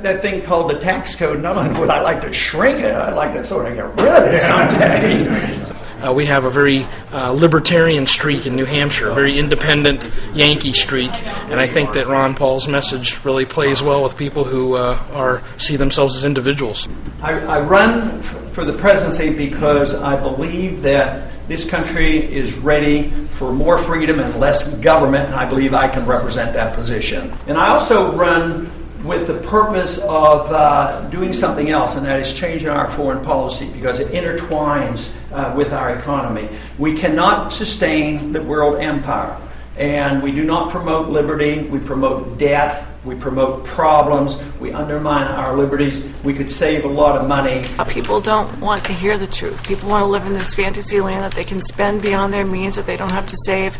that thing called the tax code, not only would I like to shrink it, I'd like to sort of get rid of it someday. We have a very libertarian streak in New Hampshire, a very independent Yankee streak, and I think that Ron Paul's message really plays well with people who see themselves as individuals. I run for the presidency because I believe that this country is ready for more freedom and less government, and I believe I can represent that position. And I also run with the purpose of doing something else, and that is changing our foreign policy because it intertwines with our economy. We cannot sustain the world empire, and we do not promote liberty. We promote debt. We promote problems. We undermine our liberties. We could save a lot of money. People don't want to hear the truth. People want to live in this fantasy land that they can spend beyond their means, that they don't have to save,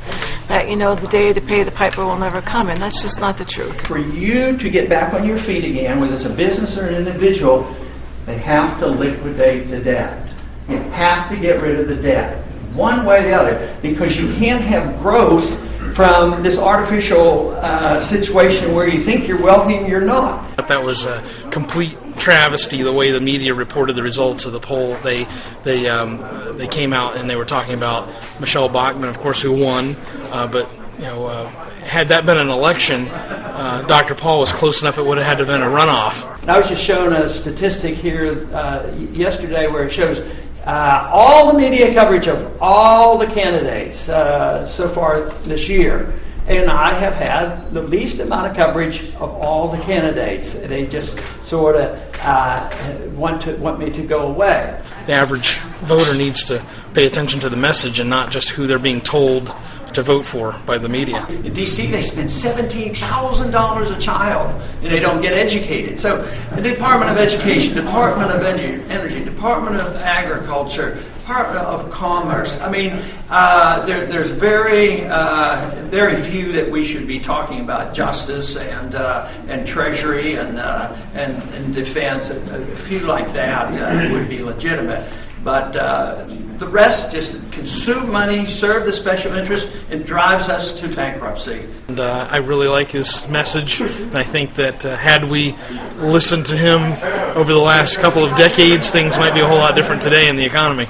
that, the day to pay the piper will never come, and that's just not the truth. For you to get back on your feet again, whether it's a business or an individual, they have to liquidate the debt. You have to get rid of the debt, one way or the other, because you can't have growth from this artificial situation where you think you're wealthy and you're not. That was a complete travesty the way the media reported the results of the poll. They came out and they were talking about Michelle Bachmann, of course, who won, but had that been an election, Dr. Paul was close enough it would have had to have been a runoff. I was just shown a statistic here yesterday where it shows all the media coverage of all the candidates so far this year. And I have had the least amount of coverage of all the candidates. They just sort of want me to go away. The average voter needs to pay attention to the message and not just who they're being told to vote for by the media. In D.C., they spend $17,000 a child, and they don't get educated. So the Department of Education, Department of Energy, Department of Agriculture, Department of Commerce. I mean, there's very few that we should be talking about. Justice and Treasury and Defense. A few like that would be legitimate. But the rest just consume money, serve the special interest, and drives us to bankruptcy. And I really like his message. And I think that had we listened to him over the last couple of decades, things might be a whole lot different today in the economy.